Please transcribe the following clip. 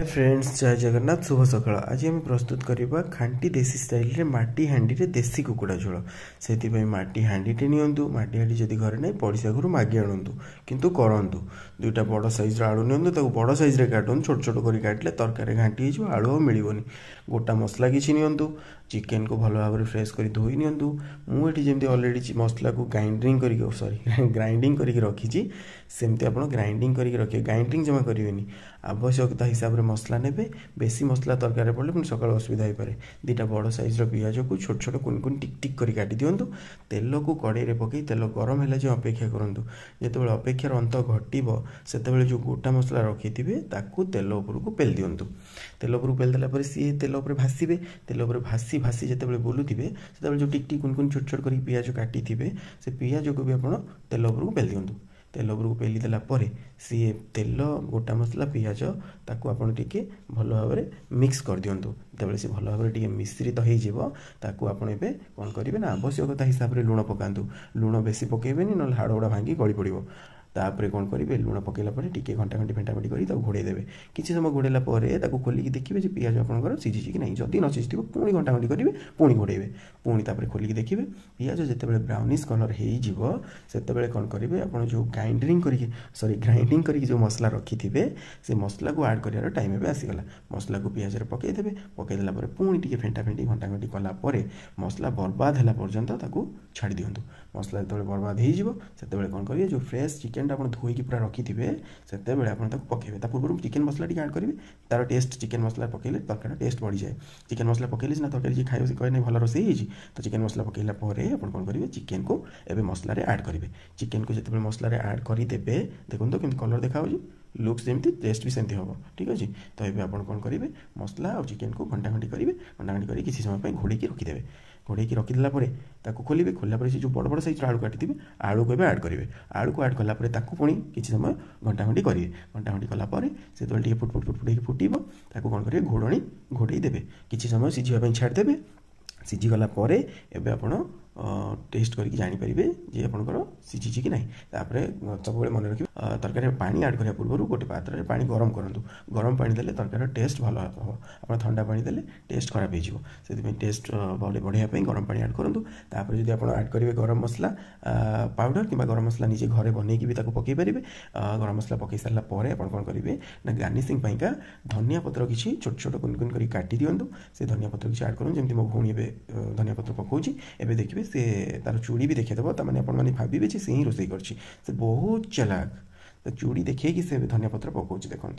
Friends जय जगन्नाथ शुभ सकाळ आज आम प्रस्तुत करवा खांटी देसी स्टाइल रे माटी हांडी रे देसी कुकुड़ा झोल से माटी हांडीटे नियंतु माटी हांडी जदि घरे ना पड़िशा घर मागी आणु किंतु करंतु दुईटा बड़ साइज आलू नियंतु बड़ साइज रे काटन छोट छोट कर काटले तरकारी घांटी हो आलू मिलबनी गोटा मसला किसी नियंतु चिकेन को भल भाव फ्रेश कर धोई नियंतु मुझे जमी अलरेडी मसला को ग्राइंडिंग कर सॉरी ग्राइंडिंग करके रखी सेमती आप ग्राइंडिंग करके रखिए ग्राइंडिंग जमा करेंगे आवश्यकता हिसाब से मसला ने बेसी मसला तरकारी पड़े पुणी सकाल असुविधा हो पाए दुईटा बड़ साइज पियाज को छोट छोट कुन कुन टिक टिक कर काटी दिंतु तेल को कड़े पकई तेल गरम है अपेक्षा करूँ जो अपेक्षार अंत घटव से जो गोटा मसला रखी थे तेल उपरको पेल दिंतु तेल उपरको पेल देला सी तेल उपर भाषे तेल उपर भासी भासी जिते बुलूवे से जो टिक टिक कुन कुन छोट छोट कर पियाज काटी थे से पियाज को भी आप तेल उपरको पेल दिंतु तेल उपरको पेली देला सी तेल गोटा मसला पियाज ताकू आपन टिके भल भाव में मिक्स कर दिंतु जो सी भल भाव में मिश्रित हो आपड़ ए कौन करेंगे ना आवश्यकता हिसाब से लुण पकातु लुण बेसी पकेबेनी ना हाड़ गुड़ा भांगी गली पड़ो तापर कौन करेंगे लुण पकड़ा टे घंटा घंटी फेंटाफेंटी कर घोड़े देवे किसी समय घोड़ेला खोलिक देखिए पियाज आपंकर सीझी कि नहीं जदि न सीझी पुणी घंटा घंटी करेंगे पुणी घोड़े पुणी तापर खोलिक देखिए पियाज जिते ब्राउनिश कलर होते कौन करेंगे आप जो ग्राइंडिंग करके जो मसला रखी थे से मसला को आड कर टाइम भी आसीगला मसला को पियाज पकईदे पकईदेला पुणी टे फेंटाफेंटी घंटा घंटी कलापर मसला बर्बाद है पर्यंत छाड़ दिंतु मसला जो बर्बाद हो कौन करेंगे जो फ्रेश चिकेन आप धोईकी पूरा रखी थे से पकेबे पूर्व चिकेन मसला टी आड करेंगे तार टेस्ट चिकेन मसला पकड़े तरकारी टेस्ट बढ़ी जाए चिकेन मसला पकड़े सीना तरकारी जी खाई कहे नहीं भल रोसे तो चिकेन मसला पकड़ा आप कौन करेंगे चिकेन को एवं मसला आड करेंगे चिकेन को जिते मसला आड करदे देखो केमती कलर देखा लुक्स जमी टेस्ट भी सेमती हम ठीक अच्छे तो ये आप कौन करेंगे मसला और चिकेन को घंटा घंटी करेंगे घंटा घंटी कर किसी समय घोड़े रखीदे घोड़े रखीदेला खोलिए खोला से जो बड़ बड़ साइज आलू काटी आलू को आड करेंगे आलू को आड कलापर पुणी किसी समय घंटा घंटी करेंगे घंटा घंटी कलापर से फुट फुट फुट फुट फुटब कौन करेंगे घोड़णी घोड़े देवे किसी समय सीझापी छाड़देवे सीझीगला एवं आप टेस्ट करके जापर जे आपंकर सीझी कि ना तापर सब मन रखिए तरकारी पानी आड करा पूर्व गोटे पात्र पानी गरम करूँ गरम पानी देले तरकारी टेस्ट भल हम आप ठंडा पानी देले टेस्ट खराब हो टेस्ट बढ़ाई गरम पानी आड करूँ तापर जब आप आड करेंगे गरम मसला पाउडर कि गरम मसला निजे घरे बनईकि भी पकई पारे गरम मसला पकई सारापर आप कौन करेंगे ना गार्निशिंग का धनिया पत्र किसी छोट छोट कुन कुन कर काटी दिंतु से धनिया पत्र किसी आड करूँ जमी मो भौणी धनिया पत्र पकाऊँगी एवं देखिए से तार चूड़ी भी देखिदेव तमें आपने भावे से ही रोषे कर बहुत चलाक तो चूड़ी देखिए कि से धनिया पत्र पकाऊँ देखो।